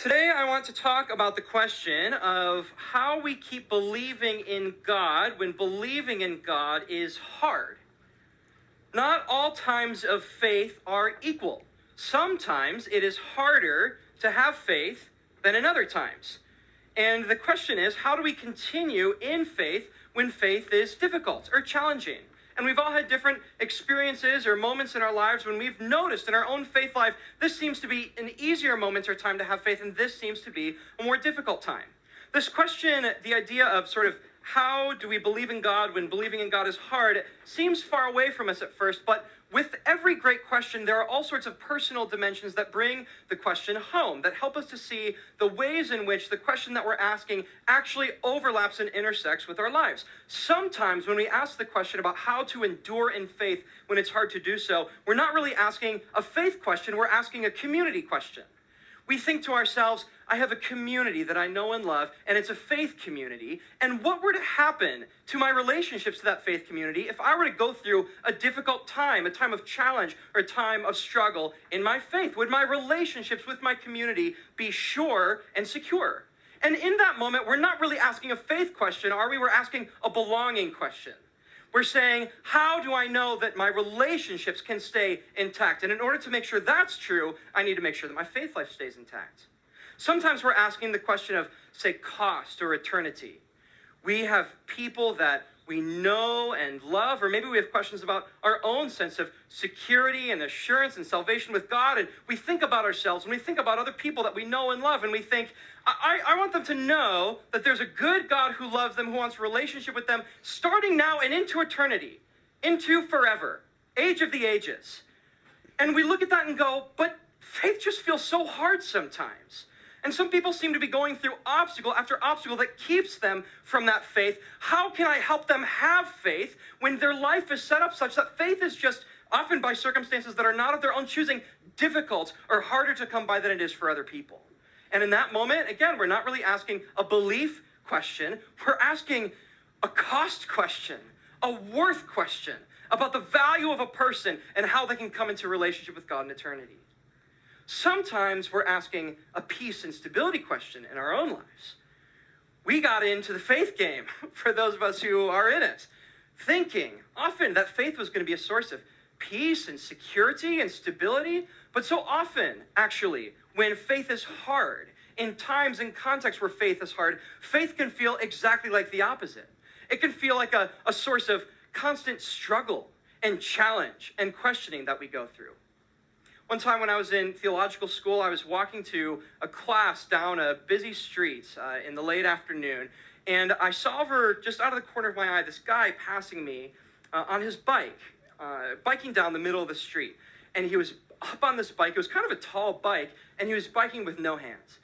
Today, I want to talk about the question of how we keep believing in God when believing in God is hard. Not all times of faith are equal. Sometimes it is harder to have faith than in other times. And the question is, how do we continue in faith when faith is difficult or challenging? And we've all had different experiences or moments in our lives when we've noticed in our own faith life, this seems to be an easier moment or time to have faith, and this seems to be a more difficult time. This question, the idea of sort of how do we believe in God when believing in God is hard, seems far away from us at first, but with every great question, there are all sorts of personal dimensions that bring the question home, that help us to see the ways in which the question that we're asking actually overlaps and intersects with our lives. Sometimes when we ask the question about how to endure in faith when it's hard to do so, we're not really asking a faith question, we're asking a community question. We think to ourselves, I have a community that I know and love, and it's a faith community. And what were to happen to my relationships to that faith community if I were to go through a difficult time, a time of challenge, or a time of struggle in my faith? Would my relationships with my community be sure and secure? And in that moment, we're not really asking a faith question, are we? We're asking a belonging question. We're saying, how do I know that my relationships can stay intact? And in order to make sure that's true, I need to make sure that my faith life stays intact. Sometimes we're asking the question of, say, cost or eternity. We have people that we know and love, or maybe we have questions about our own sense of security and assurance and salvation with God, and we think about ourselves and we think about other people that we know and love, and we think, I want them to know that there's a good God who loves them, who wants a relationship with them, starting now and into eternity, into forever, age of the ages. And we look at that and go, but faith just feels so hard sometimes. And some people seem to be going through obstacle after obstacle that keeps them from that faith. How can I help them have faith when their life is set up such that faith is just, often by circumstances that are not of their own choosing, difficult or harder to come by than it is for other people? And in that moment, again, we're not really asking a belief question. We're asking a cost question, a worth question about the value of a person and how they can come into a relationship with God in eternity. Sometimes we're asking a peace and stability question in our own lives. We got into the faith game, for those of us who are in it, thinking often that faith was going to be a source of peace and security and stability. But so often, actually, when faith is hard, in times and contexts where faith is hard, faith can feel exactly like the opposite. It can feel like a source of constant struggle and challenge and questioning that we go through. One time when I was in theological school, I was walking to a class down a busy street in the late afternoon, and I saw over, just out of the corner of my eye, this guy passing me on his bike, biking down the middle of the street. And he was up on this bike. It was kind of a tall bike, and he was biking with no hands.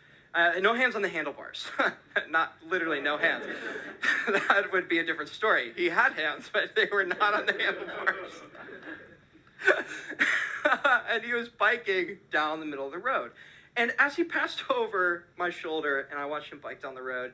No hands on the handlebars. Not literally no hands. That would be a different story. He had hands, but they were not on the handlebars. And he was biking down the middle of the road. And as he passed over my shoulder and I watched him bike down the road,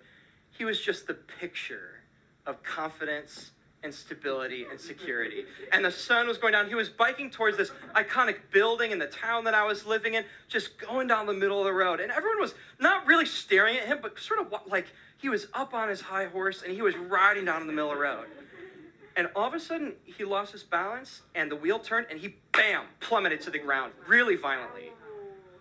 he was just the picture of confidence and stability and security. And the sun was going down. He was biking towards this iconic building in the town that I was living in, just going down the middle of the road. And everyone was not really staring at him, but sort of like he was up on his high horse and he was riding down in the middle of the road. And all of a sudden, he lost his balance, and the wheel turned, and he, bam, plummeted to the ground really violently.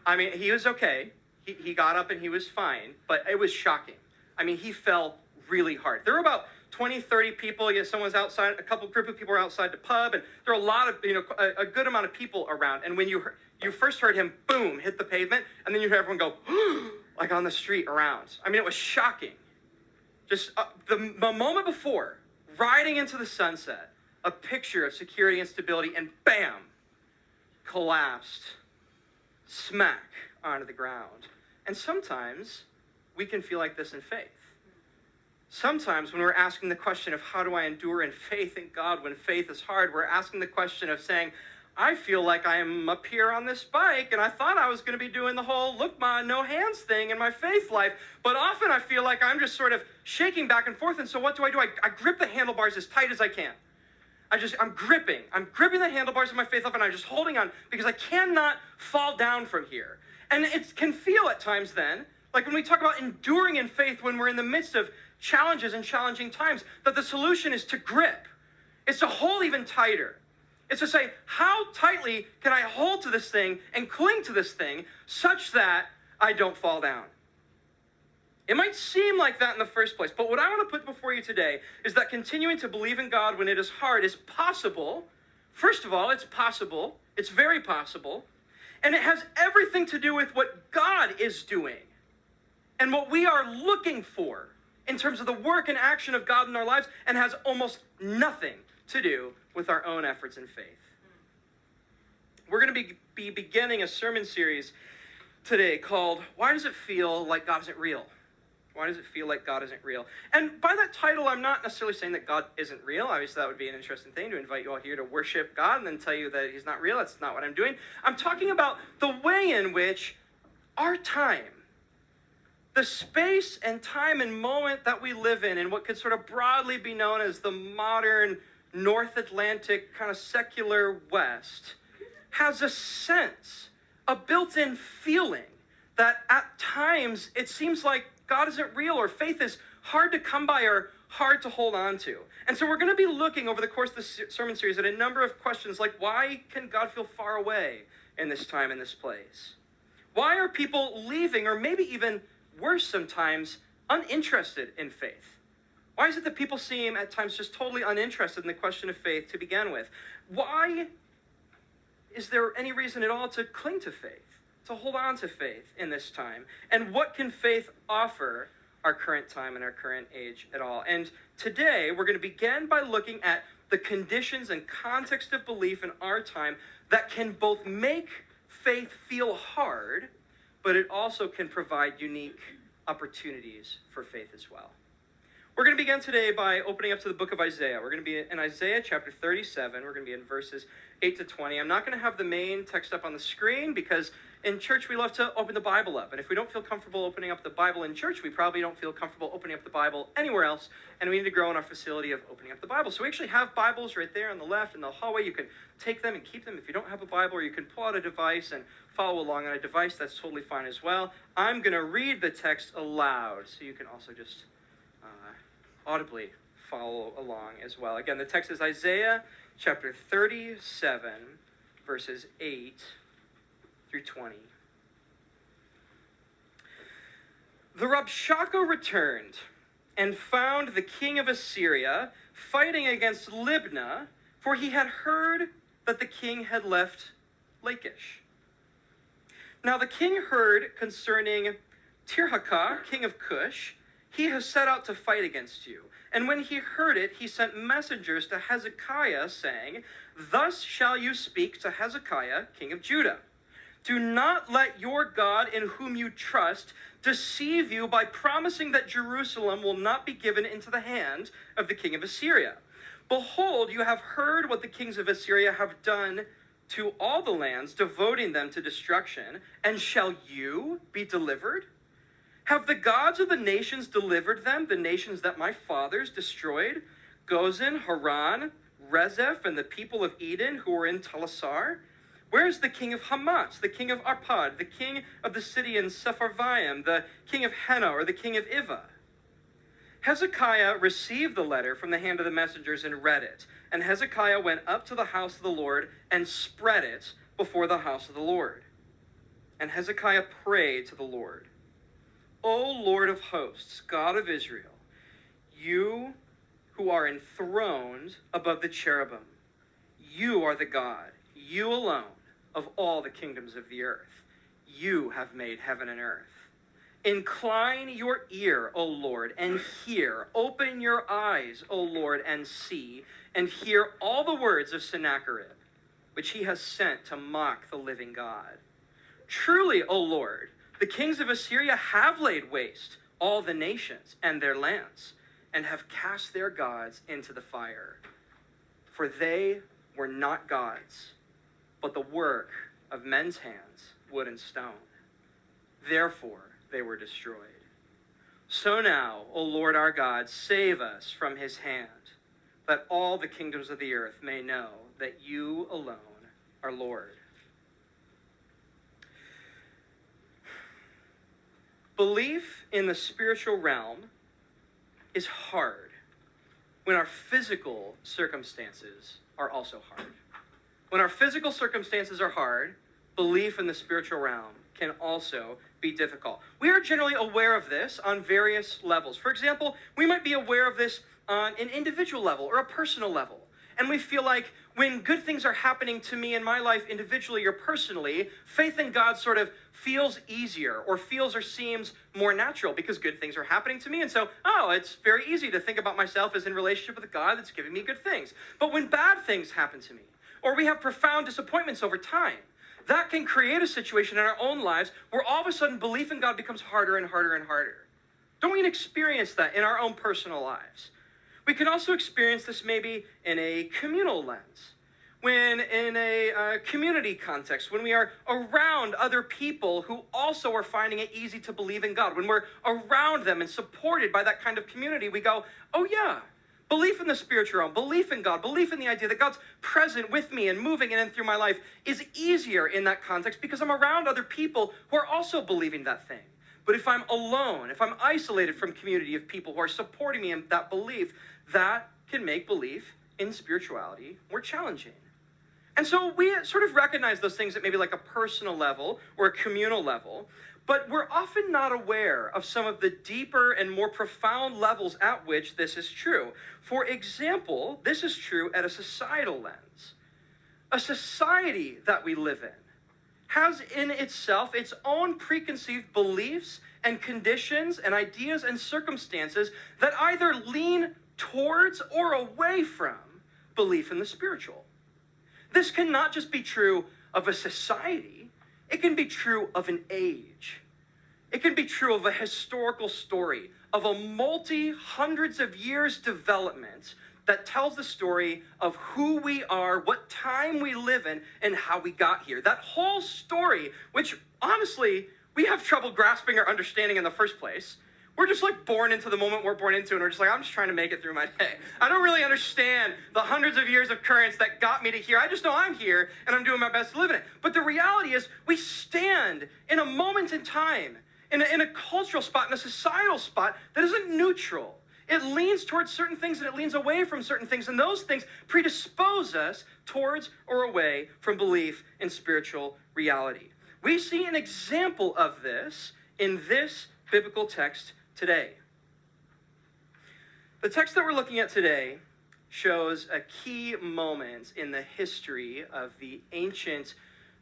I mean, he was okay. He got up, and he was fine, but it was shocking. I mean, he fell really hard. There were about 20, 30 people. Someone's outside, group of people were outside the pub, and there were a lot of, a good amount of people around. And when you first heard him, boom, hit the pavement, and then you heard everyone go, like on the street around. I mean, it was shocking. Just the moment before, riding into the sunset, a picture of security and stability, and bam, collapsed, smack onto the ground. And sometimes we can feel like this in faith. Sometimes when we're asking the question of how do I endure in faith in God when faith is hard, we're asking the question of saying, I feel like I am up here on this bike, and I thought I was going to be doing the whole look ma, no hands thing in my faith life, but often I feel like I'm just sort of shaking back and forth, and so what do? I grip the handlebars as tight as I can. I'm gripping the handlebars of my faith life, and I'm just holding on because I cannot fall down from here. And it can feel at times then, like when we talk about enduring in faith when we're in the midst of challenges and challenging times, that the solution is to grip. It's to hold even tighter. It's to say, how tightly can I hold to this thing and cling to this thing such that I don't fall down? It might seem like that in the first place, but what I want to put before you today is that continuing to believe in God when it is hard is possible. First of all, it's possible. It's very possible. And it has everything to do with what God is doing and what we are looking for in terms of the work and action of God in our lives, and has almost nothing to do with our own efforts in faith. We're going to be beginning a sermon series today called, Why Does It Feel Like God Isn't Real? Why does it feel like God isn't real? And by that title, I'm not necessarily saying that God isn't real. Obviously, that would be an interesting thing to invite you all here to worship God and then tell you that he's not real. That's not what I'm doing. I'm talking about the way in which our time, the space and time and moment that we live in what could sort of broadly be known as the modern North Atlantic kind of secular West, has a sense, a built-in feeling that at times it seems like God isn't real, or faith is hard to come by or hard to hold on to. And so we're going to be looking over the course of this sermon series at a number of questions like, why can God feel far away in this time, in this place? Why are people leaving, or maybe even worse sometimes, uninterested in faith? Why is it that people seem at times just totally uninterested in the question of faith to begin with? Why is there any reason at all to cling to faith, to hold on to faith in this time? And what can faith offer our current time and our current age at all? And today, we're going to begin by looking at the conditions and context of belief in our time that can both make faith feel hard, but it also can provide unique opportunities for faith as well. We're going to begin today by opening up to the book of Isaiah. We're going to be in Isaiah chapter 37. We're going to be in verses 8 to 20. I'm not going to have the main text up on the screen because in church we love to open the Bible up. And if we don't feel comfortable opening up the Bible in church, we probably don't feel comfortable opening up the Bible anywhere else. And we need to grow in our facility of opening up the Bible. So we actually have Bibles right there on the left in the hallway. You can take them and keep them if you don't have a Bible, or you can pull out a device and follow along on a device. That's totally fine as well. I'm going to read the text aloud so you can also just audibly follow along as well. Again, the text is Isaiah chapter 37, verses 8 through 20. The Rabshakeh returned and found the king of Assyria fighting against Libnah, for he had heard that the king had left Lachish. Now the king heard concerning Tirhakah, king of Cush, he has set out to fight against you. And when he heard it, he sent messengers to Hezekiah, saying, Thus shall you speak to Hezekiah, king of Judah. Do not let your God, in whom you trust, deceive you by promising that Jerusalem will not be given into the hand of the king of Assyria. Behold, you have heard what the kings of Assyria have done to all the lands, devoting them to destruction. And shall you be delivered? Have the gods of the nations delivered them, the nations that my fathers destroyed? Gozan, Haran, Rezeph, and the people of Eden who were in Telassar? Where is the king of Hamath, the king of Arpad, the king of the city in Sepharvaim, the king of Hena, or the king of Iva? Hezekiah received the letter from the hand of the messengers and read it. And Hezekiah went up to the house of the Lord and spread it before the house of the Lord. And Hezekiah prayed to the Lord, O Lord of hosts, God of Israel, you who are enthroned above the cherubim, you are the God, you alone, of all the kingdoms of the earth. You have made heaven and earth. Incline your ear, O Lord, and hear. Open your eyes, O Lord, and see, and hear all the words of Sennacherib, which he has sent to mock the living God. Truly, O Lord, the kings of Assyria have laid waste all the nations and their lands, and have cast their gods into the fire. For they were not gods, but the work of men's hands, wood and stone. Therefore they were destroyed. So now, O Lord our God, save us from his hand, that all the kingdoms of the earth may know that you alone are Lord. Belief in the spiritual realm is hard when our physical circumstances are also hard. When our physical circumstances are hard, belief in the spiritual realm can also be difficult. We are generally aware of this on various levels. For example, we might be aware of this on an individual level or a personal level. And we feel like when good things are happening to me in my life individually or personally, faith in God sort of feels easier or feels or seems more natural because good things are happening to me. And so, it's very easy to think about myself as in relationship with a God that's giving me good things. But when bad things happen to me, or we have profound disappointments over time, that can create a situation in our own lives where all of a sudden belief in God becomes harder and harder and harder. Don't we experience that in our own personal lives? We can also experience this maybe in a communal lens. When in a community context, when we are around other people who also are finding it easy to believe in God, when we're around them and supported by that kind of community, we go, oh yeah, belief in the spiritual realm, belief in God, belief in the idea that God's present with me and moving in and through my life is easier in that context because I'm around other people who are also believing that thing. But if I'm alone, if I'm isolated from community of people who are supporting me in that belief, that can make belief in spirituality more challenging. And so we sort of recognize those things at maybe like a personal level or a communal level, but we're often not aware of some of the deeper and more profound levels at which this is true. For example, this is true at a societal lens. A society that we live in has in itself its own preconceived beliefs and conditions and ideas and circumstances that either lean towards or away from belief in the spiritual. This can not just be true of a society, it can be true of an age. It can be true of a historical story, of a multi-hundreds of years development that tells the story of who we are, what time we live in, and how we got here. That whole story, which honestly, we have trouble grasping or understanding in the first place. We're just like born into the moment we're born into, and we're just like, I'm just trying to make it through my day. I don't really understand the hundreds of years of currents that got me to here. I just know I'm here, and I'm doing my best to live in it. But the reality is, we stand in a moment in time, in a cultural spot, in a societal spot that isn't neutral. It leans towards certain things and it leans away from certain things, and those things predispose us towards or away from belief in spiritual reality. We see an example of this in this biblical text today. The text that we're looking at today shows a key moment in the history of the ancient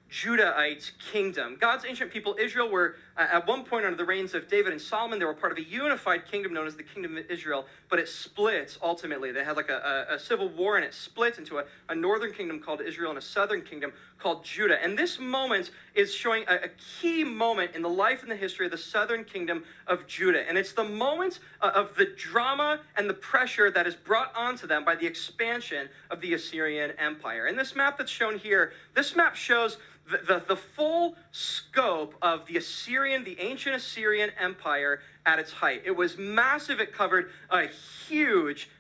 Judahite kingdom. God's ancient people, Israel, were at one point under the reigns of David and Solomon. They were part of a unified kingdom known as the Kingdom of Israel, but it split ultimately. They had like a civil war, and it split into a northern kingdom called Israel and a southern kingdom called Judah. And this moment is showing a key moment in the life and the history of the southern kingdom of Judah. And it's the moment of the drama and the pressure that is brought onto them by the expansion of the Assyrian Empire. And this map that's shown here, this map shows the full scope of the ancient Assyrian Empire at its height. It was massive. It covered a huge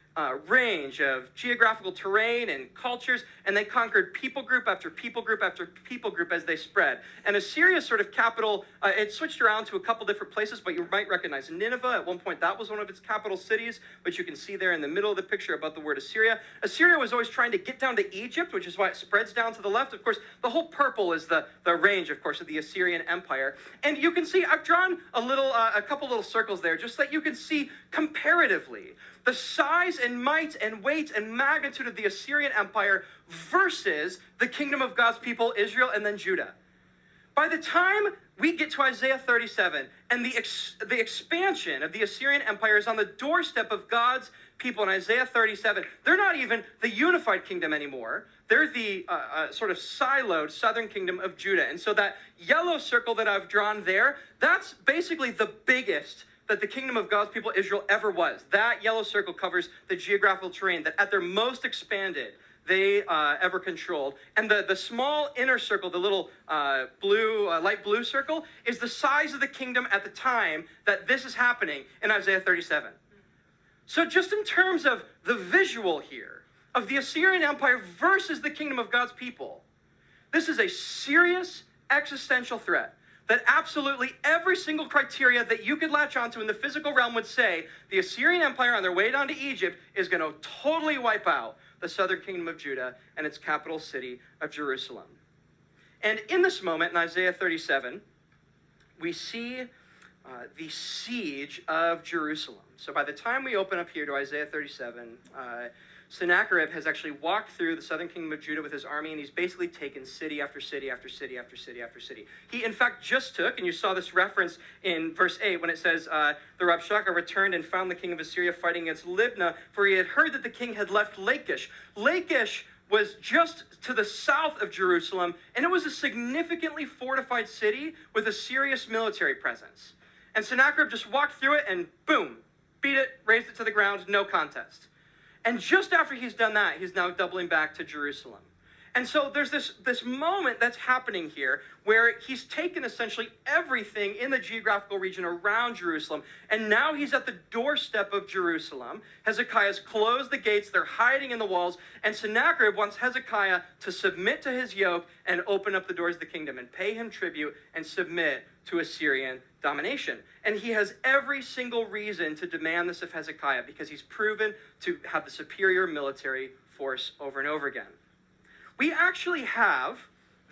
range of geographical terrain and cultures, and they conquered people group after people group after people group as they spread. And Assyria's sort of capital, it switched around to a couple different places, but you might recognize Nineveh. At one point, that was one of its capital cities, which you can see there in the middle of the picture above the word Assyria. Assyria was always trying to get down to Egypt, which is why it spreads down to the left. Of course, the whole purple is the range, of course, of the Assyrian Empire. And you can see, I've drawn a couple little circles there, just so that you can see comparatively the size and might and weight and magnitude of the Assyrian Empire versus the kingdom of God's people, Israel, and then Judah. By the time we get to Isaiah 37, and the expansion of the Assyrian Empire is on the doorstep of God's people in Isaiah 37, they're not even the unified kingdom anymore. They're the sort of siloed southern kingdom of Judah. And so that yellow circle that I've drawn there, that's basically the biggest that the kingdom of God's people, Israel, ever was. That yellow circle covers the geographical terrain that at their most expanded, they ever controlled. And the small inner circle, the little light blue circle, is the size of the kingdom at the time that this is happening in Isaiah 37. So just in terms of the visual here, of the Assyrian Empire versus the kingdom of God's people, this is a serious existential threat. that absolutely every single criteria that you could latch onto in the physical realm would say the Assyrian Empire on their way down to Egypt is going to totally wipe out the southern kingdom of Judah and its capital city of Jerusalem. And in this moment, in Isaiah 37, we see the siege of Jerusalem. So by the time we open up here to Isaiah 37, Sennacherib has actually walked through the southern kingdom of Judah with his army, and he's basically taken city after city after city after city after city. He, in fact, just took, and you saw this reference in verse 8 when it says, the Rabshakeh returned and found the king of Assyria fighting against Libnah, for he had heard that the king had left Lachish. Lachish was just to the south of Jerusalem, and it was a significantly fortified city with a serious military presence. And Sennacherib just walked through it and boom, beat it, razed it to the ground, no contest. And just after he's done that, he's now doubling back to Jerusalem. And so there's this moment that's happening here where he's taken essentially everything in the geographical region around Jerusalem, and now he's at the doorstep of Jerusalem. Hezekiah's closed the gates, they're hiding in the walls, and Sennacherib wants Hezekiah to submit to his yoke and open up the doors of the kingdom and pay him tribute and submit to Assyrian domination. And he has every single reason to demand this of Hezekiah because he's proven to have the superior military force over and over again. We actually have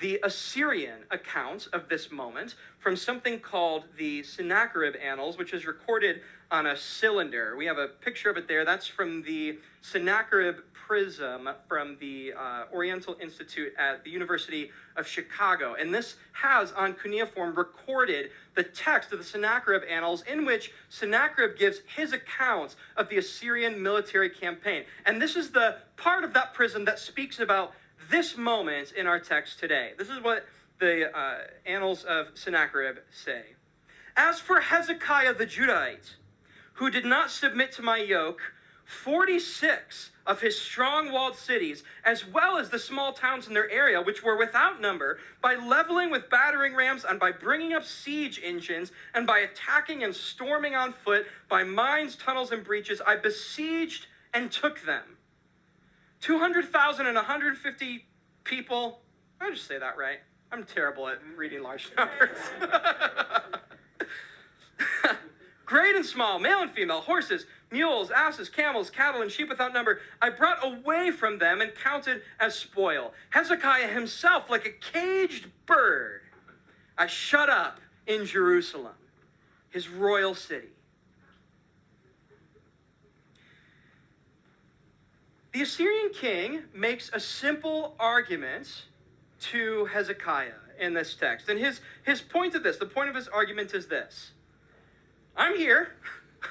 the Assyrian account of this moment from something called the Sennacherib Annals, which is recorded on a cylinder. We have a picture of it there. That's from the Sennacherib Prism from the Oriental Institute at the University of Chicago. And this has, on cuneiform, recorded the text of the Sennacherib Annals in which Sennacherib gives his account of the Assyrian military campaign. And this is the part of that prism that speaks about this moment in our text today. This is what the Annals of Sennacherib say. As for Hezekiah the Judahite, who did not submit to my yoke, 46 of his strong walled cities, as well as the small towns in their area, which were without number, by leveling with battering rams and by bringing up siege engines and by attacking and storming on foot, by mines, tunnels, and breaches, I besieged and took them. 200,000 and 150 people. I just say that right. I'm terrible at reading large numbers. Great and small, male and female, horses, mules, asses, camels, cattle, and sheep without number, I brought away from them and counted as spoil. Hezekiah himself, like a caged bird, I shut up in Jerusalem, his royal city. The Assyrian king makes a simple argument to Hezekiah in this text. And his point of this, the point of his argument is this. I'm here.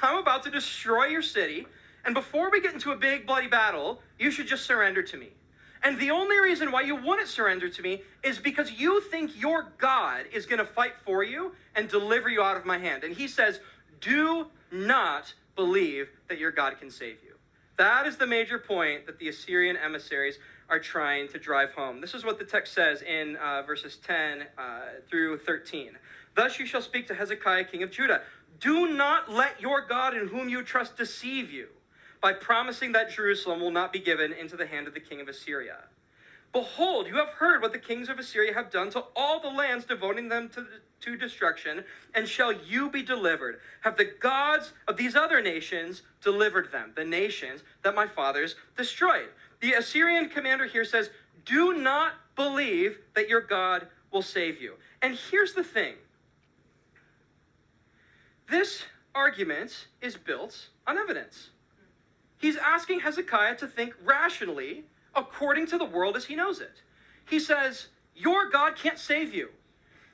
I'm about to destroy your city. And before we get into a big bloody battle, you should just surrender to me. And the only reason why you wouldn't surrender to me is because you think your God is going to fight for you and deliver you out of my hand. And he says, do not believe that your God can save you. That is the major point that the Assyrian emissaries are trying to drive home. This is what the text says in verses 10 through 13. Thus you shall speak to Hezekiah, king of Judah. Do not let your God in whom you trust deceive you by promising that Jerusalem will not be given into the hand of the king of Assyria. Behold, you have heard what the kings of Assyria have done to all the lands, devoting them to destruction, and shall you be delivered? Have the gods of these other nations delivered them, the nations that my fathers destroyed? The Assyrian commander here says, do not believe that your God will save you. And here's the thing. This argument is built on evidence. He's asking Hezekiah to think rationally according to the world as he knows it. He says, your God can't save you.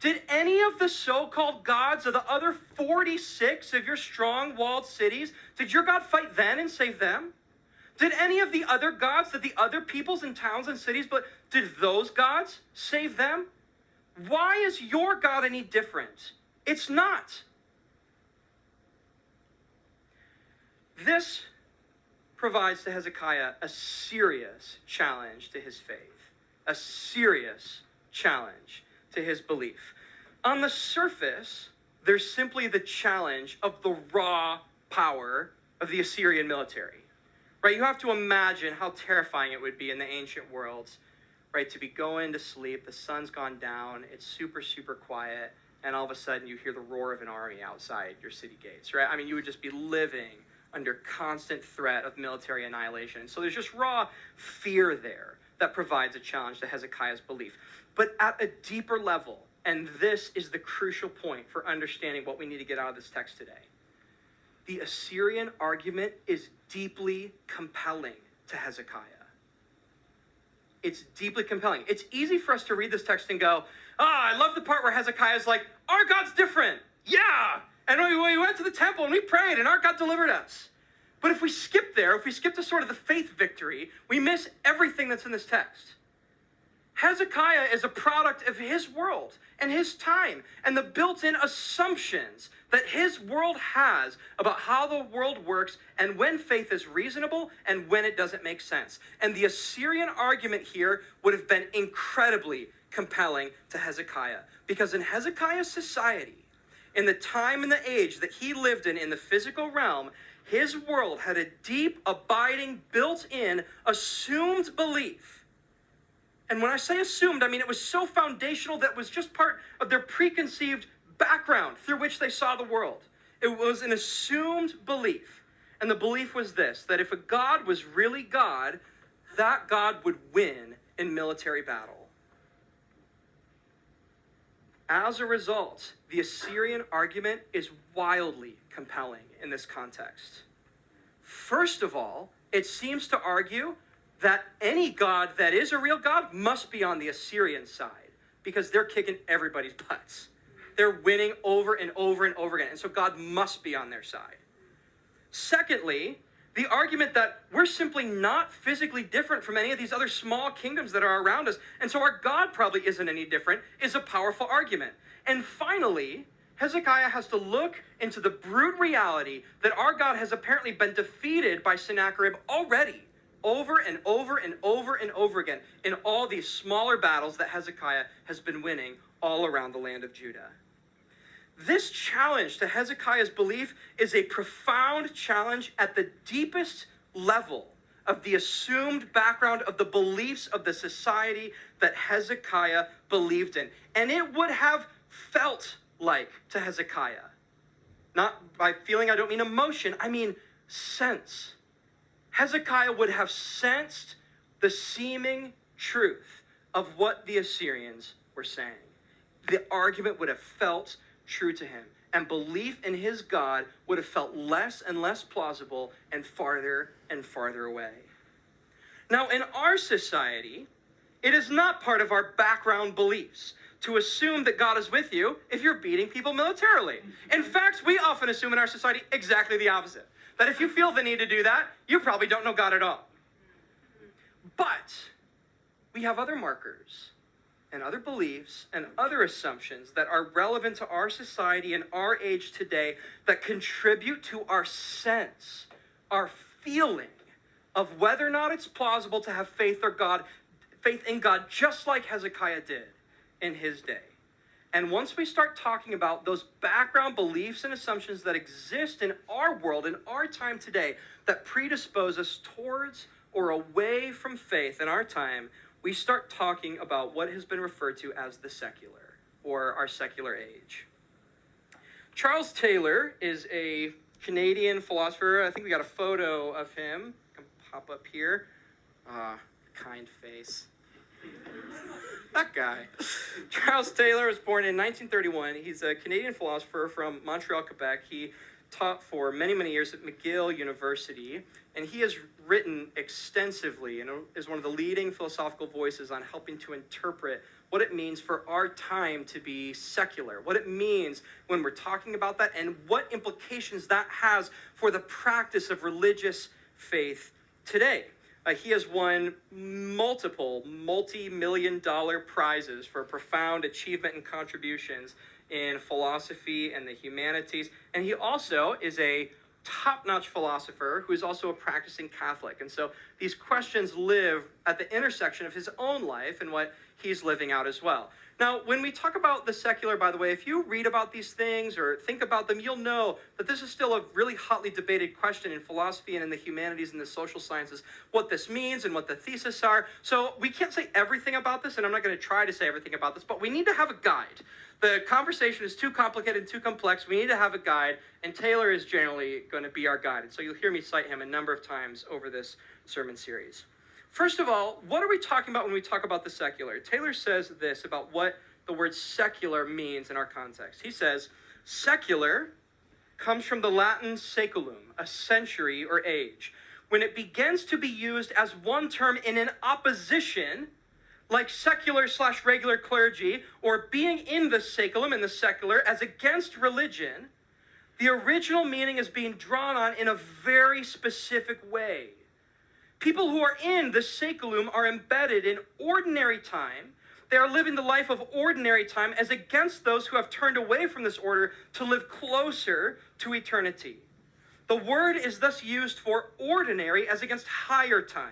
Did any of the so-called gods of the other 46 of your strong walled cities, did your God fight then and save them? Did any of the other gods that the other peoples and towns and cities, but did those gods save them? Why is your God any different? It's not. This provides to Hezekiah a serious challenge to his faith, a serious challenge to his belief. On the surface, there's simply the challenge of the raw power of the Assyrian military, right? You have to imagine how terrifying it would be in the ancient world, right? To be going to sleep, the sun's gone down, it's super, super quiet, and all of a sudden you hear the roar of an army outside your city gates, right? I mean, you would just be living under constant threat of military annihilation. So there's just raw fear there that provides a challenge to Hezekiah's belief. But at a deeper level, and this is the crucial point for understanding what we need to get out of this text today, the Assyrian argument is deeply compelling to Hezekiah. It's deeply compelling. It's easy for us to read this text and go, I love the part where Hezekiah is like, our God's different. Yeah. And we went to the temple and we prayed and our God delivered us. But if we skip there, if we skip to sort of the faith victory, we miss everything that's in this text. Hezekiah is a product of his world and his time and the built-in assumptions that his world has about how the world works and when faith is reasonable and when it doesn't make sense. And the Assyrian argument here would have been incredibly compelling to Hezekiah, because in Hezekiah's society, in the time and the age that he lived in the physical realm, his world had a deep, abiding, built-in, assumed belief. And when I say assumed, I mean it was so foundational that it was just part of their preconceived background through which they saw the world. It was an assumed belief. And the belief was this, that if a God was really God, that God would win in military battle. As a result, the Assyrian argument is wildly compelling in this context. First of all, it seems to argue that any God that is a real God must be on the Assyrian side, because they're kicking everybody's butts. They're winning over and over and over again, and so God must be on their side. Secondly, the argument that we're simply not physically different from any of these other small kingdoms that are around us, and so our God probably isn't any different, is a powerful argument. And finally, Hezekiah has to look into the brute reality that our God has apparently been defeated by Sennacherib already, over and over and over and over again, in all these smaller battles that Hezekiah has been winning all around the land of Judah. This challenge to Hezekiah's belief is a profound challenge at the deepest level of the assumed background of the beliefs of the society that Hezekiah believed in. And it would have felt like to Hezekiah. Not by feeling, I don't mean emotion, I mean sense. Hezekiah would have sensed the seeming truth of what the Assyrians were saying. The argument would have felt true to him, and belief in his God would have felt less and less plausible and farther away. Now, in our society, it is not part of our background beliefs to assume that God is with you if you're beating people militarily. In fact, we often assume in our society exactly the opposite. That if you feel the need to do that, you probably don't know God at all. But we have other markers and other beliefs and other assumptions that are relevant to our society and our age today that contribute to our sense, our feeling of whether or not it's plausible to have faith in God, just like Hezekiah did in his day. And once we start talking about those background beliefs and assumptions that exist in our world, in our time today, that predispose us towards or away from faith in our time, we start talking about what has been referred to as the secular, or our secular age. Charles Taylor is a Canadian philosopher. I think we got a photo of him. Can pop up here. Kind face. That guy. Charles Taylor was born in 1931. He's a Canadian philosopher from Montreal, Quebec. He taught for many, many years at McGill University, and he has written extensively and is one of the leading philosophical voices on helping to interpret what it means for our time to be secular, what it means when we're talking about that, and what implications that has for the practice of religious faith today. He has won multiple multi-million-dollar prizes for profound achievement and contributions in philosophy and the humanities. And he also is a top-notch philosopher who is also a practicing Catholic. And so these questions live at the intersection of his own life and what he's living out as well. Now, when we talk about the secular, by the way, if you read about these things or think about them, you'll know that this is still a really hotly debated question in philosophy and in the humanities and the social sciences, what this means and what the theses are. So we can't say everything about this, and I'm not going to try to say everything about this, but we need to have a guide. The conversation is too complicated and too complex. We need to have a guide, and Taylor is generally going to be our guide. And so you'll hear me cite him a number of times over this sermon series. First of all, what are we talking about when we talk about the secular? Taylor says this about what the word secular means in our context. He says, secular comes from the Latin saeculum, a century or age. When it begins to be used as one term in an opposition, like secular/regular clergy, or being in the saeculum, in the secular, as against religion, the original meaning is being drawn on in a very specific way. People who are in the saeculum are embedded in ordinary time. They are living the life of ordinary time as against those who have turned away from this order to live closer to eternity. The word is thus used for ordinary as against higher time.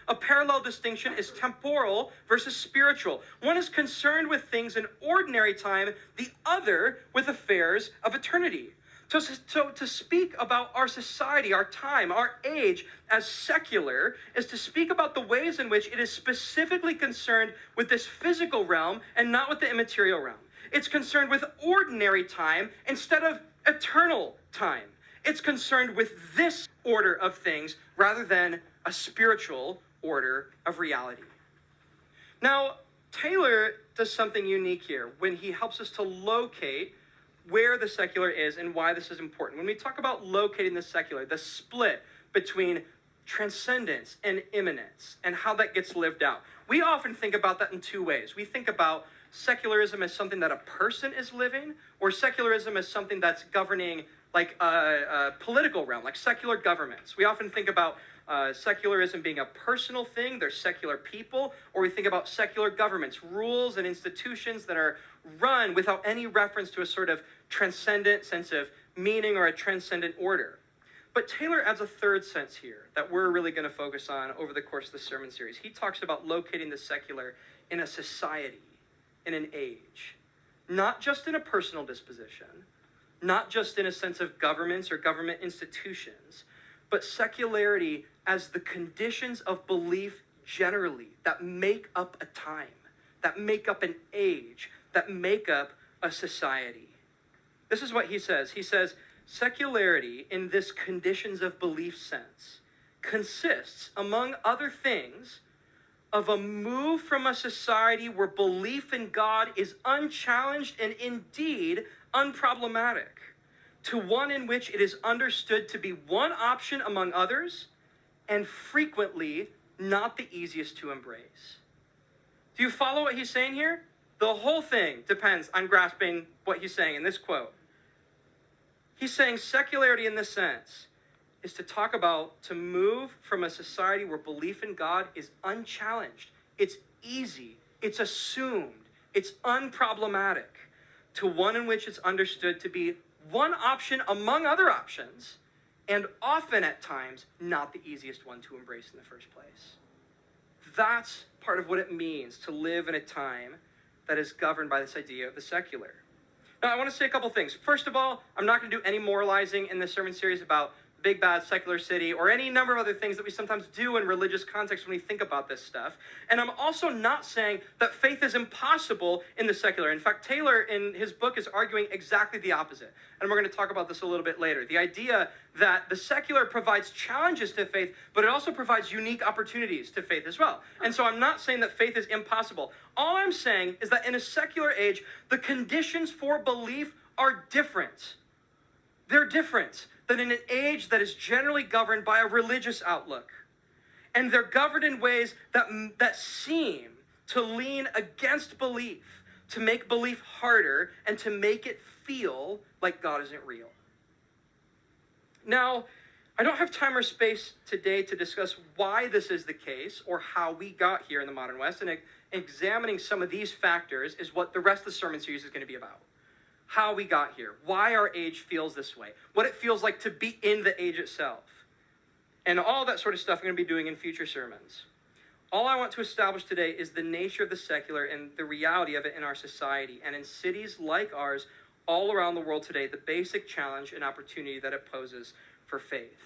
A parallel distinction is temporal versus spiritual. One is concerned with things in ordinary time, the other with affairs of eternity. So to speak about our society, our time, our age as secular is to speak about the ways in which it is specifically concerned with this physical realm and not with the immaterial realm. It's concerned with ordinary time instead of eternal time. It's concerned with this order of things rather than a spiritual order of reality. Now, Taylor does something unique here when he helps us to locate where the secular is and why this is important. When we talk about locating the secular, the split between transcendence and immanence and how that gets lived out, we often think about that in two ways. We think about secularism as something that a person is living, or secularism as something that's governing like a political realm, like secular governments. We often think about secularism being a personal thing, there's secular people, or we think about secular governments, rules and institutions that are run without any reference to a sort of transcendent sense of meaning or a transcendent order. But Taylor adds a third sense here that we're really going to focus on over the course of the sermon series. He talks about locating the secular in a society, in an age, not just in a personal disposition, not just in a sense of governments or government institutions, but secularity as the conditions of belief generally that make up a time, that make up an age, that make up a society. This is what he says. He says, secularity in this conditions of belief sense consists, among other things, of a move from a society where belief in God is unchallenged and indeed unproblematic, to one in which it is understood to be one option among others and frequently not the easiest to embrace. Do you follow what he's saying here? The whole thing depends on grasping what he's saying in this quote. He's saying secularity in this sense is to talk about, to move from a society where belief in God is unchallenged, it's easy, it's assumed, it's unproblematic, to one in which it's understood to be one option among other options, and often at times not the easiest one to embrace in the first place. That's part of what it means to live in a time that is governed by this idea of the secular. Now, I want to say a couple things. First of all, I'm not going to do any moralizing in this sermon series about big bad secular city or any number of other things that we sometimes do in religious context when we think about this stuff. And I'm also not saying that faith is impossible in the secular. In fact, Taylor in his book is arguing exactly the opposite. And we're going to talk about this a little bit later. The idea that the secular provides challenges to faith, but it also provides unique opportunities to faith as well. And so I'm not saying that faith is impossible. All I'm saying is that in a secular age, the conditions for belief are different. They're different than in an age that is generally governed by a religious outlook. And they're governed in ways that seem to lean against belief, to make belief harder, and to make it feel like God isn't real. Now, I don't have time or space today to discuss why this is the case or how we got here in the modern West, and examining some of these factors is what the rest of the sermon series is going to be about. How we got here, why our age feels this way, what it feels like to be in the age itself, and all that sort of stuff I'm going to be doing in future sermons. All I want to establish today is the nature of the secular and the reality of it in our society, and in cities like ours all around the world today, the basic challenge and opportunity that it poses for faith.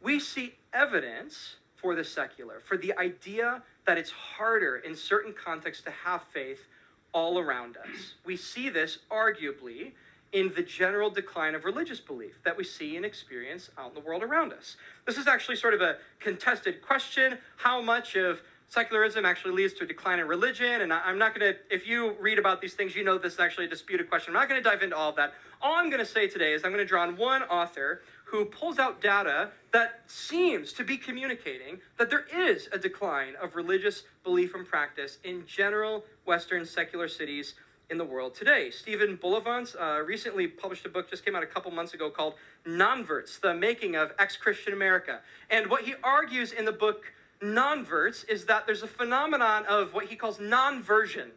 We see evidence for the secular, for the idea that it's harder in certain contexts to have faith all around us. We see this arguably in the general decline of religious belief that we see and experience out in the world around us. This is actually sort of a contested question, how much of secularism actually leads to a decline in religion, and I'm not going to, if you read about these things, you know this is actually a disputed question. I'm not going to dive into all of that. All I'm going to say today is I'm going to draw on one author who pulls out data that seems to be communicating that there is a decline of religious belief and practice in general Western secular cities in the world today. Stephen Bullivant recently published a book, just came out a couple months ago, called Nonverts, the Making of Ex-Christian America. And what he argues in the book Nonverts is that there's a phenomenon of what he calls non-version,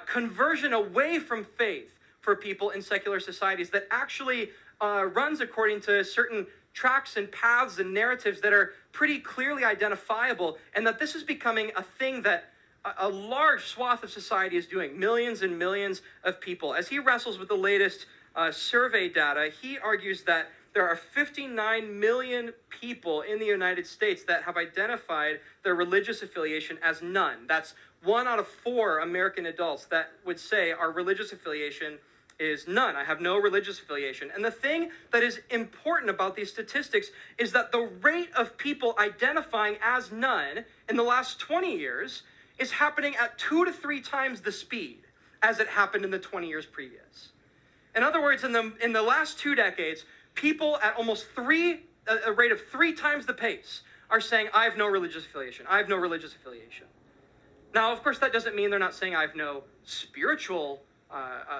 conversion away from faith for people in secular societies that actually runs according to certain tracks and paths and narratives that are pretty clearly identifiable, and that this is becoming a thing that a large swath of society is doing, millions and millions of people. As he wrestles with the latest survey data, he argues that there are 59 million people in the United States that have identified their religious affiliation as none. That's 1 out of 4 American adults that would say our religious affiliation is none. I have no religious affiliation. And the thing that is important about these statistics is that the rate of people identifying as none in the last 20 years is happening at 2 to 3 times the speed as it happened in the 20 years previous. In other words, in the last 2 decades, people at almost a rate of 3 times the pace are saying, I have no religious affiliation. I have no religious affiliation. Now, of course, that doesn't mean they're not saying I have no spiritual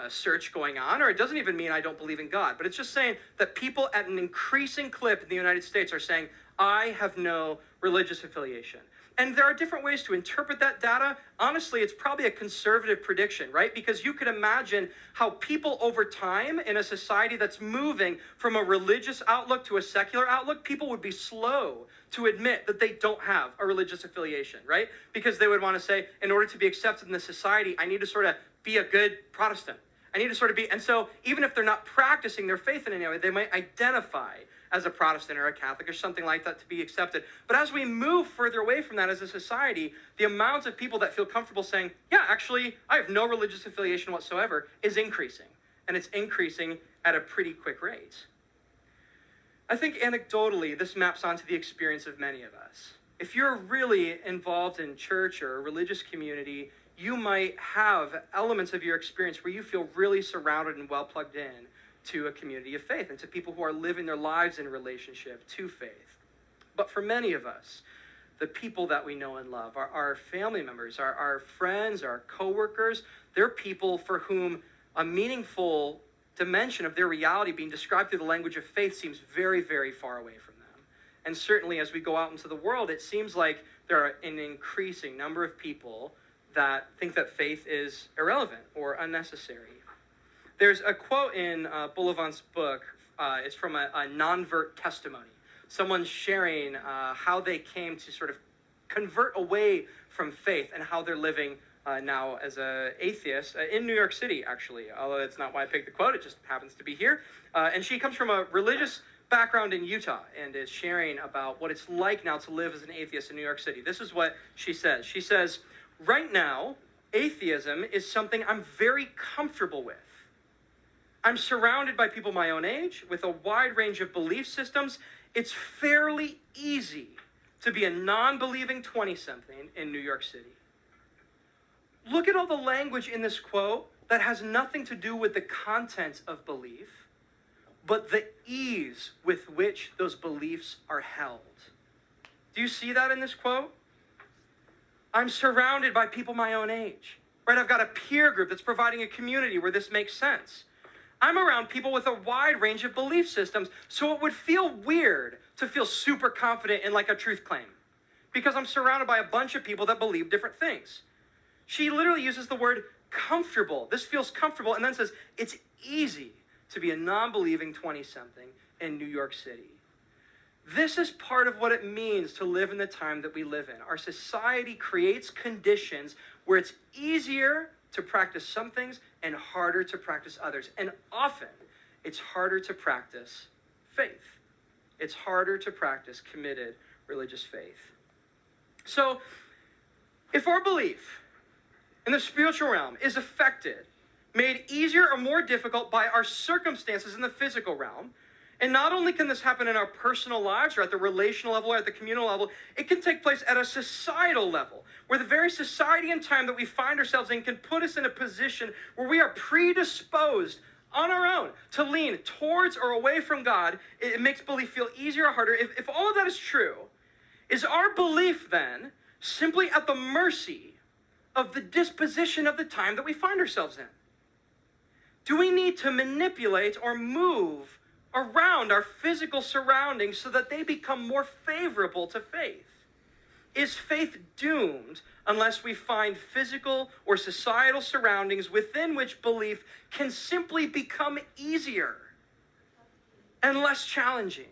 search going on, or it doesn't even mean I don't believe in God, but it's just saying that people at an increasing clip in the United States are saying, I have no religious affiliation. And there are different ways to interpret that data. Honestly, it's probably a conservative prediction, right? Because you could imagine how people over time in a society that's moving from a religious outlook to a secular outlook, people would be slow to admit that they don't have a religious affiliation, right? Because they would want to say, in order to be accepted in the society, I need to sort of be a good Protestant. I need to sort of be, and so even if they're not practicing their faith in any way, they might identify as a Protestant or a Catholic or something like that to be accepted. But as we move further away from that as a society, the amount of people that feel comfortable saying, yeah, actually, I have no religious affiliation whatsoever, is increasing. And it's increasing at a pretty quick rate. I think anecdotally, this maps onto the experience of many of us. If you're really involved in church or a religious community, you might have elements of your experience where you feel really surrounded and well plugged in to a community of faith and to people who are living their lives in relationship to faith. But for many of us, the people that we know and love, our family members, our friends, our coworkers, they're people for whom a meaningful dimension of their reality being described through the language of faith seems very, very far away from them. And certainly as we go out into the world, it seems like there are an increasing number of people that think that faith is irrelevant or unnecessary. There's a quote in Bullivant's book. It's from a non-vert testimony. Someone sharing how they came to sort of convert away from faith and how they're living now as an atheist in New York City, actually. Although that's not why I picked the quote. It just happens to be here. And she comes from a religious background in Utah and is sharing about what it's like now to live as an atheist in New York City. This is what she says. She says, right now, atheism is something I'm very comfortable with. I'm surrounded by people my own age with a wide range of belief systems. It's fairly easy to be a non-believing 20-something in New York City. Look at all the language in this quote that has nothing to do with the content of belief, but the ease with which those beliefs are held. Do you see that in this quote? I'm surrounded by people my own age, right? I've got a peer group that's providing a community where this makes sense. I'm around people with a wide range of belief systems, so it would feel weird to feel super confident in like a truth claim because I'm surrounded by a bunch of people that believe different things. She literally uses the word comfortable. This feels comfortable, and then says it's easy to be a non-believing 20-something in New York City. This is part of what it means to live in the time that we live in. Our society creates conditions where it's easier to practice some things and harder to practice others. And often, it's harder to practice faith. It's harder to practice committed religious faith. So, if our belief in the spiritual realm is affected, made easier or more difficult by our circumstances in the physical realm, and not only can this happen in our personal lives or at the relational level or at the communal level, it can take place at a societal level, where the very society and time that we find ourselves in can put us in a position where we are predisposed on our own to lean towards or away from God. It makes belief feel easier or harder. If all of that is true, is our belief then simply at the mercy of the disposition of the time that we find ourselves in? Do we need to manipulate or move around our physical surroundings so that they become more favorable to faith? Is faith doomed unless we find physical or societal surroundings within which belief can simply become easier and less challenging?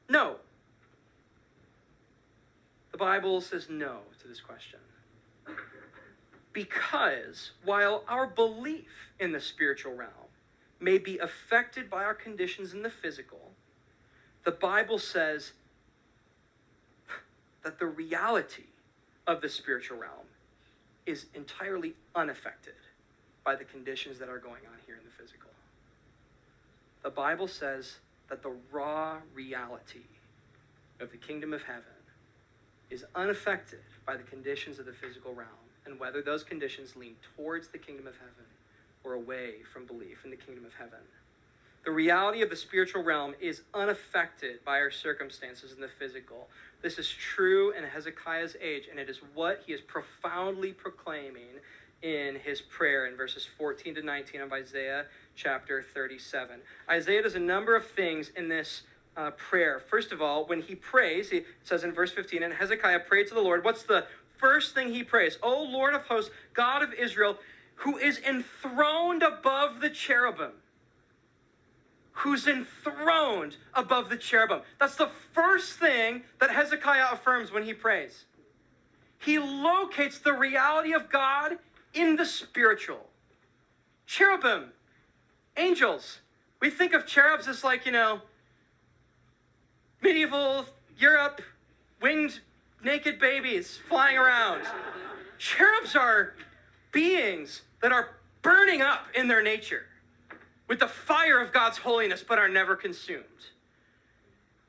No. The Bible says no to this question. Because while our belief in the spiritual realm may be affected by our conditions in the physical, the Bible says that the reality of the spiritual realm is entirely unaffected by the conditions that are going on here in the physical. The Bible says that the raw reality of the kingdom of heaven is unaffected by the conditions of the physical realm, and whether those conditions lean towards the kingdom of heaven or away from belief in the kingdom of heaven. The reality of the spiritual realm is unaffected by our circumstances in the physical. This is true in Hezekiah's age, and it is what he is profoundly proclaiming in his prayer in verses 14 to 19 of Isaiah chapter 37. Isaiah does a number of things in this prayer. First of all, when he prays, it says in verse 15, and Hezekiah prayed to the Lord. What's the first thing he prays? O Lord of hosts, God of Israel, who is enthroned above the cherubim. Who's enthroned above the cherubim. That's the first thing that Hezekiah affirms when he prays. He locates the reality of God in the spiritual. Cherubim, angels. We think of cherubs as like, medieval Europe, winged naked babies flying around. Cherubs are beings that are burning up in their nature with the fire of God's holiness, but are never consumed.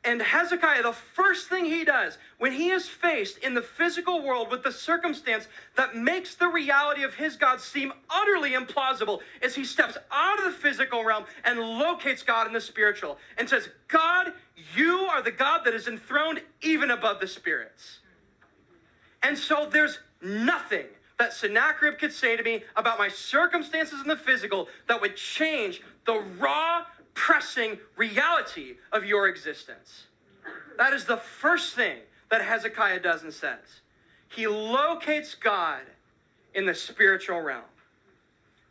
And Hezekiah, the first thing he does when he is faced in the physical world with the circumstance that makes the reality of his God seem utterly implausible, is he steps out of the physical realm and locates God in the spiritual and says, God, you are the God that is enthroned even above the spirits. And so there's nothing that Sennacherib could say to me about my circumstances in the physical that would change the raw, pressing reality of your existence. That is the first thing that Hezekiah does and says. He locates God in the spiritual realm.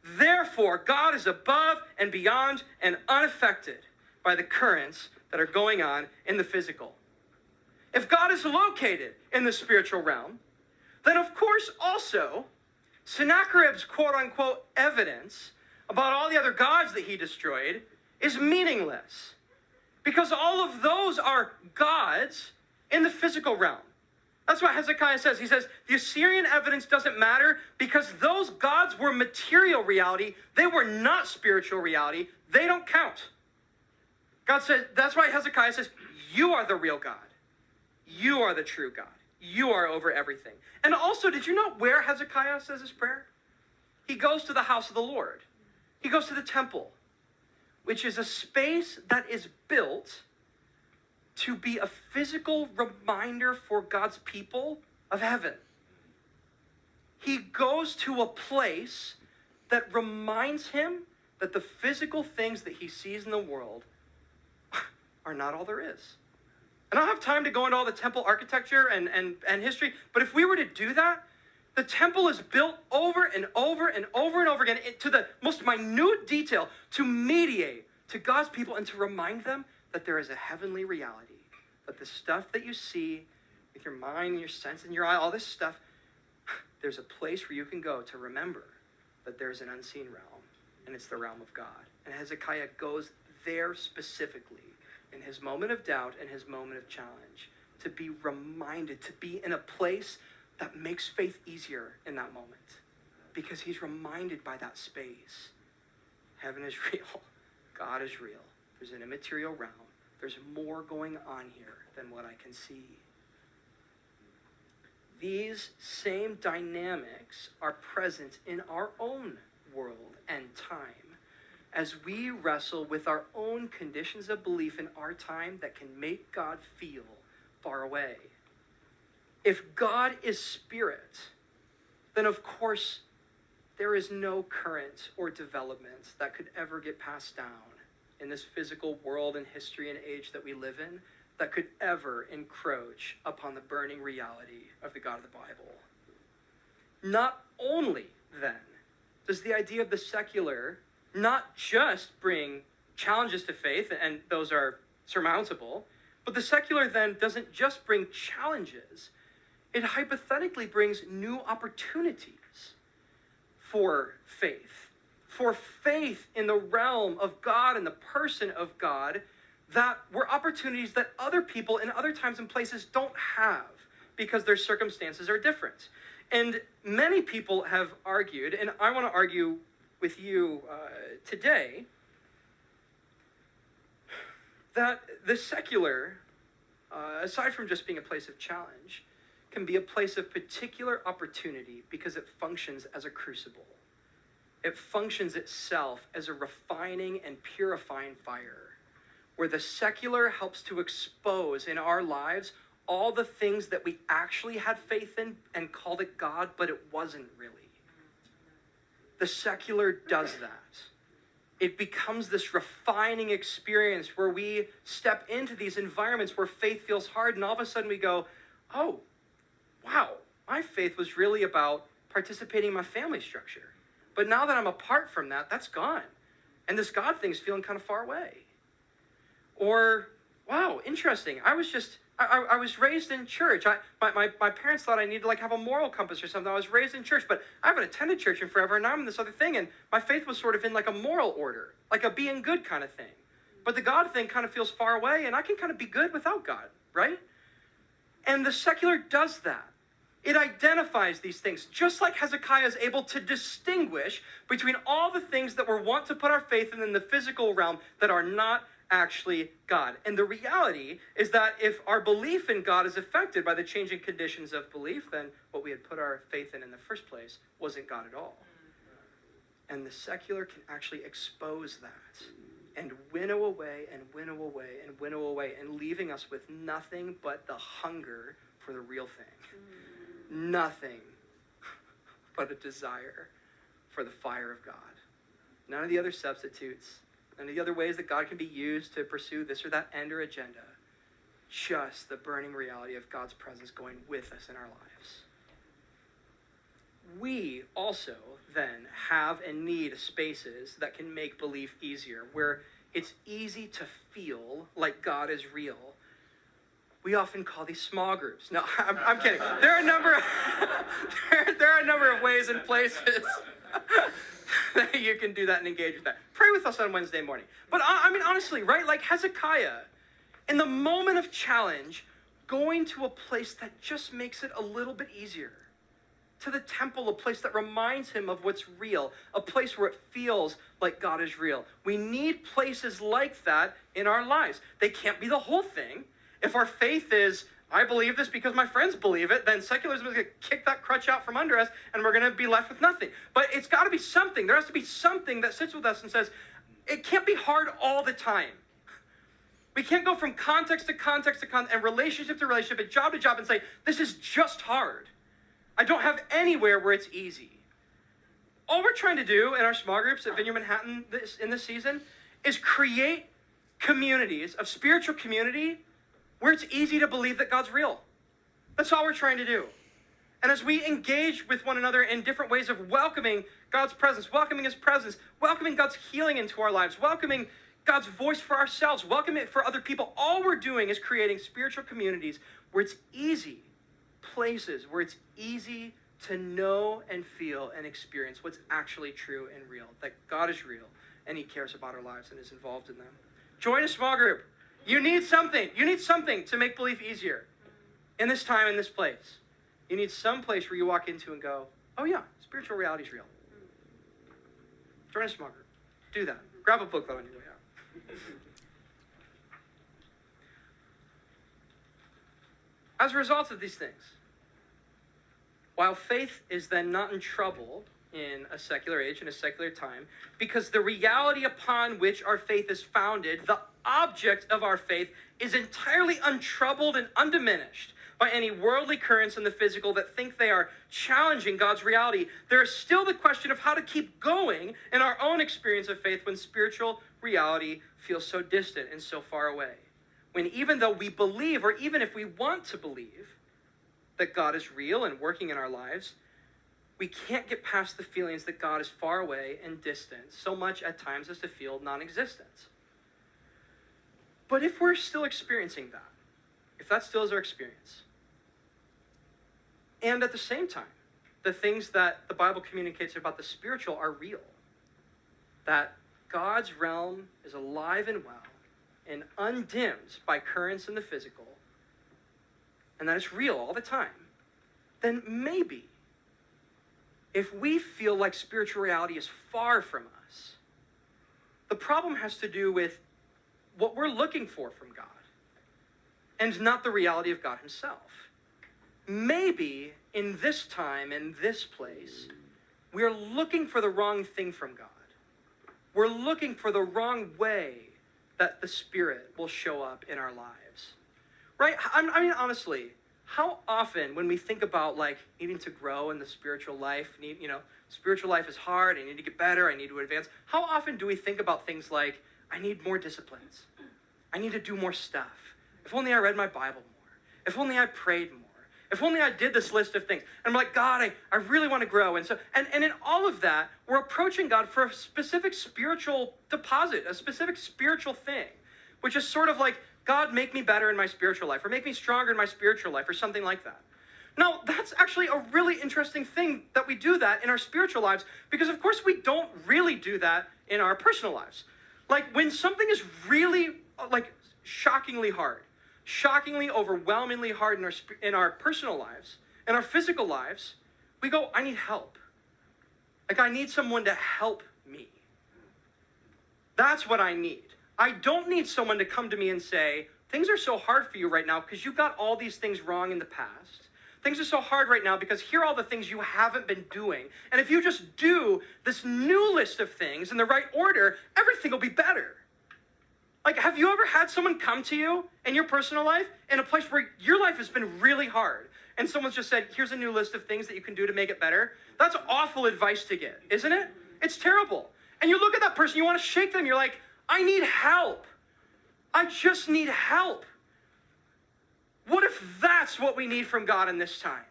Therefore, God is above and beyond and unaffected by the currents that are going on in the physical. If God is located in the spiritual realm, then of course also Sennacherib's quote-unquote evidence about all the other gods that he destroyed is meaningless, because all of those are gods in the physical realm. That's what Hezekiah says. He says the Assyrian evidence doesn't matter because those gods were material reality. They were not spiritual reality. They don't count. God said, that's why Hezekiah says, you are the real God. You are the true God. You are over everything. And also, did you know where Hezekiah says his prayer? He goes to the house of the Lord. He goes to the temple, which is a space that is built to be a physical reminder for God's people of heaven. He goes to a place that reminds him that the physical things that he sees in the world are not all there is. I don't have time to go into all the temple architecture and history, but if we were to do that, the temple is built over and over and over and over again to the most minute detail to mediate to God's people and to remind them that there is a heavenly reality, that the stuff that you see with your mind and your sense and your eye, all this stuff, there's a place where you can go to remember that there's an unseen realm, and it's the realm of God. And Hezekiah goes there specifically in his moment of doubt and his moment of challenge to be reminded, to be in a place that makes faith easier in that moment, because he's reminded by that space. Heaven is real. God is real. There's an immaterial realm. There's more going on here than what I can see. These same dynamics are present in our own world and time as we wrestle with our own conditions of belief in our time that can make God feel far away. If God is spirit, then of course there is no current or development that could ever get passed down in this physical world and history and age that we live in that could ever encroach upon the burning reality of the God of the Bible. Not only, then, does the idea of the secular not just bring challenges to faith, and those are surmountable, but the secular then doesn't just bring challenges, it hypothetically brings new opportunities for faith in the realm of God and the person of God, that were opportunities that other people in other times and places don't have because their circumstances are different. And many people have argued, and I want to argue with you today, that the secular, aside from just being a place of challenge, can be a place of particular opportunity because it functions as a crucible. It functions itself as a refining and purifying fire, where the secular helps to expose in our lives all the things that we actually had faith in and called it God, but it wasn't really. The secular does that. It becomes this refining experience where we step into these environments where faith feels hard, and all of a sudden we go, oh, wow, my faith was really about participating in my family structure. But now that I'm apart from that, that's gone. And this God thing's feeling kind of far away. Or, wow, interesting. I was raised in church. My parents thought I needed to have a moral compass or something. I was raised in church, but I haven't attended church in forever, and now I'm in this other thing, and my faith was sort of in a moral order, like a being good kind of thing. But the God thing kind of feels far away, and I can kind of be good without God, right? And the secular does that. It identifies these things, just like Hezekiah is able to distinguish between all the things that we're wont to put our faith in the physical realm that are not actually God. And the reality is that if our belief in God is affected by the changing conditions of belief, then what we had put our faith in the first place wasn't God at all. And the secular can actually expose that and winnow away and winnow away and winnow away, and leaving us with nothing but the hunger for the real thing. Nothing but a desire for the fire of God. None of the other substitutes, none of the other ways that God can be used to pursue this or that end or agenda. Just the burning reality of God's presence going with us in our lives. We also then have and need spaces that can make belief easier, where it's easy to feel like God is real. We often call these small groups. No, I'm kidding. There are a number of ways and places that you can do that and engage with that. Pray with us on Wednesday morning. But I mean, honestly, right? Like Hezekiah, in the moment of challenge, going to a place that just makes it a little bit easier. To the temple, a place that reminds him of what's real, a place where it feels like God is real. We need places like that in our lives. They can't be the whole thing. If our faith is, I believe this because my friends believe it, then secularism is going to kick that crutch out from under us, and we're going to be left with nothing. But it's got to be something. There has to be something that sits with us and says, it can't be hard all the time. We can't go from context to context to context, and relationship to relationship, and job to job, and say, this is just hard. I don't have anywhere where it's easy. All we're trying to do in our small groups at Vineyard Manhattan in this season is create communities of spiritual community where it's easy to believe that God's real. That's all we're trying to do. And as we engage with one another in different ways of welcoming God's presence, welcoming his presence, welcoming God's healing into our lives, welcoming God's voice for ourselves, welcome it for other people. All we're doing is creating spiritual communities where it's easy, places where it's easy to know and feel and experience what's actually true and real, that God is real and he cares about our lives and is involved in them. Join a small group. You need something. You need something to make belief easier in this time, in this place. You need some place where you walk into and go, oh yeah, spiritual reality is real. Join a small group. Do that. Grab a booklet on your way out. As a result of these things, while faith is then not in trouble in a secular age, in a secular time, because the reality upon which our faith is founded, the object of our faith, is entirely untroubled and undiminished by any worldly currents in the physical that think they are challenging God's reality, there is still the question of how to keep going in our own experience of faith when spiritual reality feels so distant and so far away. When even though we believe, or even if we want to believe, that God is real and working in our lives, we can't get past the feelings that God is far away and distant, so much at times as to feel non-existent. But if we're still experiencing that, if that still is our experience, and at the same time, the things that the Bible communicates about the spiritual are real, that God's realm is alive and well and undimmed by currents in the physical, and that it's real all the time, then maybe if we feel like spiritual reality is far from us, the problem has to do with what we're looking for from God and not the reality of God himself. Maybe in this time, in this place, we're looking for the wrong thing from God. We're looking for the wrong way that the Spirit will show up in our lives. Right? I mean, honestly, how often when we think about like needing to grow in the spiritual life, spiritual life is hard, I need to get better, I need to advance. How often do we think about things like, I need more disciplines. I need to do more stuff. If only I read my Bible more. If only I prayed more. If only I did this list of things. And I'm like, God, I really want to grow. And so, and in all of that, we're approaching God for a specific spiritual deposit, a specific spiritual thing, which is sort of like, God, make me better in my spiritual life, or make me stronger in my spiritual life, or something like that. Now, that's actually a really interesting thing that we do that in our spiritual lives, because of course we don't really do that in our personal lives. Like when something is really like shockingly hard, shockingly, overwhelmingly hard in our personal lives, in our physical lives, we go, I need help. Like I need someone to help me. That's what I need. I don't need someone to come to me and say, things are so hard for you right now because you got all these things wrong in the past. Things are so hard right now because here are all the things you haven't been doing. And if you just do this new list of things in the right order, everything will be better. Like, have you ever had someone come to you in your personal life in a place where your life has been really hard and someone's just said, here's a new list of things that you can do to make it better? That's awful advice to get, isn't it? It's terrible. And you look at that person, you want to shake them. You're like, I need help. I just need help. What if that's what we need from God in this time?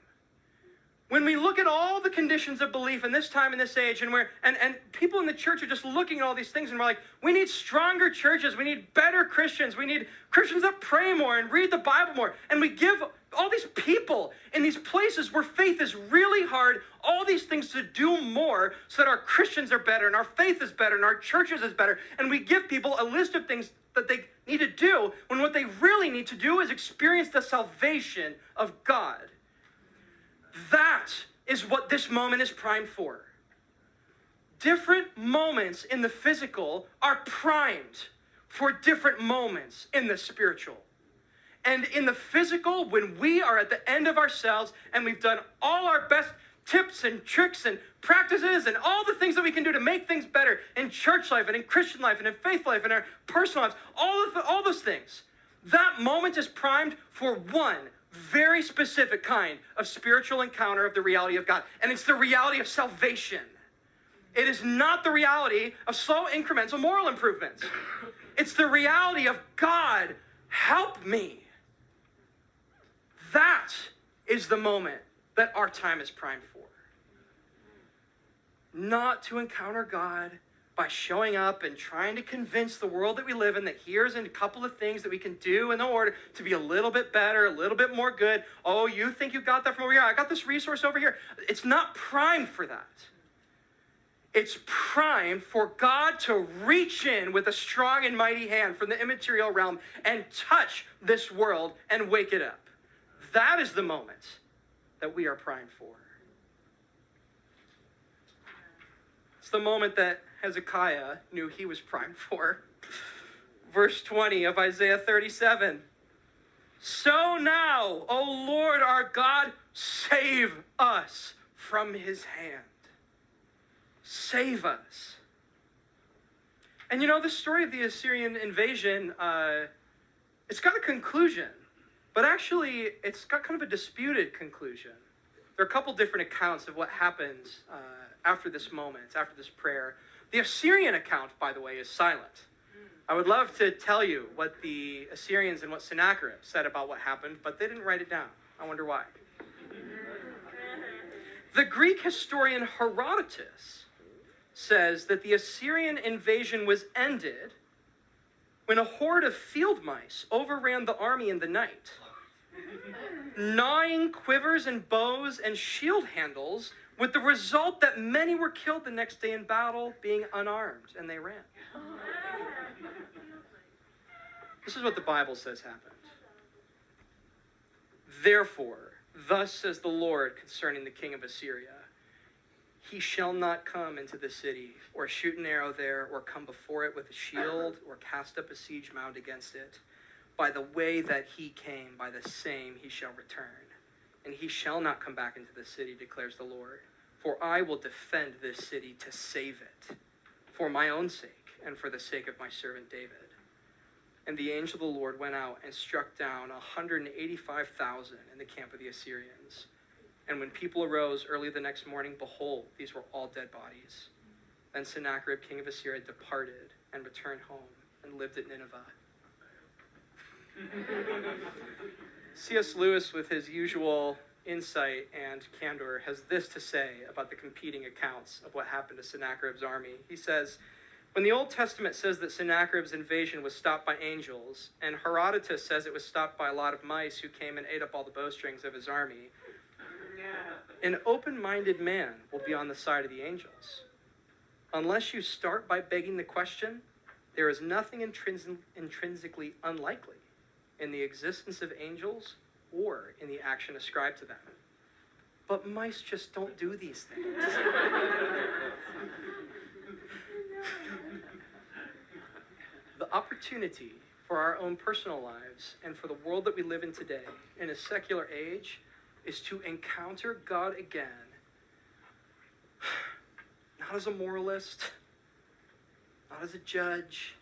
When we look at all the conditions of belief in this time, in this age, and people in the church are just looking at all these things and we're like, we need stronger churches, we need better Christians, we need Christians that pray more and read the Bible more. And we give all these people in these places where faith is really hard, all these things to do more so that our Christians are better and our faith is better and our churches is better. And we give people a list of things that they need to do when what they really need to do is experience the salvation of God. That is what this moment is primed for. Different moments in the physical are primed for different moments in the spiritual. And in the physical, when we are at the end of ourselves and we've done all our best tips and tricks and practices and all the things that we can do to make things better in church life and in Christian life and in faith life and our personal lives, all those things, that moment is primed for one very specific kind of spiritual encounter of the reality of God. And it's the reality of salvation. It is not the reality of slow incremental moral improvements. It's the reality of God, help me. That is the moment that our time is primed for. Not to encounter God by showing up and trying to convince the world that we live in that here's a couple of things that we can do in order to be a little bit better, a little bit more good. Oh, you think you got that from over here? I got this resource over here. It's not primed for that. It's primed for God to reach in with a strong and mighty hand from the immaterial realm and touch this world and wake it up. That is the moment that we are primed for. It's the moment that Hezekiah knew he was primed for. Verse 20 of Isaiah 37. So now, O Lord our God, save us from his hand. Save us. And you know, the story of the Assyrian invasion, it's got a conclusion, but actually it's got kind of a disputed conclusion. There are a couple different accounts of what happens after this moment, after this prayer. The Assyrian account, by the way, is silent. I would love to tell you what the Assyrians and what Sennacherib said about what happened, but they didn't write it down. I wonder why. The Greek historian Herodotus says that the Assyrian invasion was ended when a horde of field mice overran the army in the night, gnawing quivers and bows and shield handles, with the result that many were killed the next day in battle, being unarmed, and they ran. This is what the Bible says happened. Therefore, thus says the Lord concerning the king of Assyria, he shall not come into the city, or shoot an arrow there, or come before it with a shield, or cast up a siege mound against it. By the way that he came, by the same he shall return. And he shall not come back into the city, declares the Lord. For I will defend this city to save it, for my own sake, and for the sake of my servant David. And the angel of the Lord went out and struck down 185,000 in the camp of the Assyrians. And when people arose early the next morning, behold, these were all dead bodies. Then Sennacherib, king of Assyria, departed and returned home and lived at Nineveh. C.S. Lewis, with his usual insight and candor, has this to say about the competing accounts of what happened to Sennacherib's army. He says, when the Old Testament says that Sennacherib's invasion was stopped by angels, and Herodotus says it was stopped by a lot of mice who came and ate up all the bowstrings of his army, an open-minded man will be on the side of the angels. Unless you start by begging the question, there is nothing intrinsically unlikely in the existence of angels or in the action ascribed to them. But mice just don't do these things. The opportunity for our own personal lives and for the world that we live in today, in a secular age, is to encounter God again, not as a moralist, not as a judge,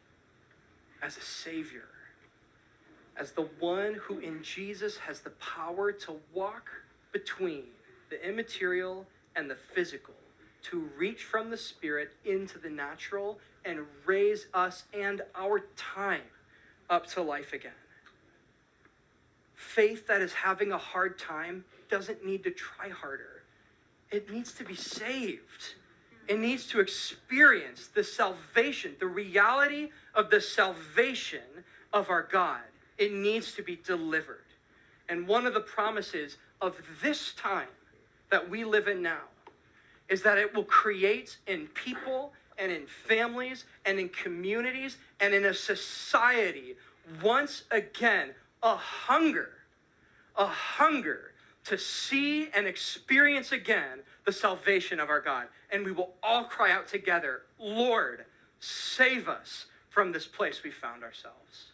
as a Savior, as the one who in Jesus has the power to walk between the immaterial and the physical, to reach from the Spirit into the natural and raise us and our time up to life again. Faith that is having a hard time doesn't need to try harder. It needs to be saved. It needs to experience the salvation, the reality of the salvation of our God. It needs to be delivered. And one of the promises of this time that we live in now is that it will create in people and in families and in communities and in a society once again a hunger to see and experience again the salvation of our God. And we will all cry out together, Lord, save us from this place we found ourselves.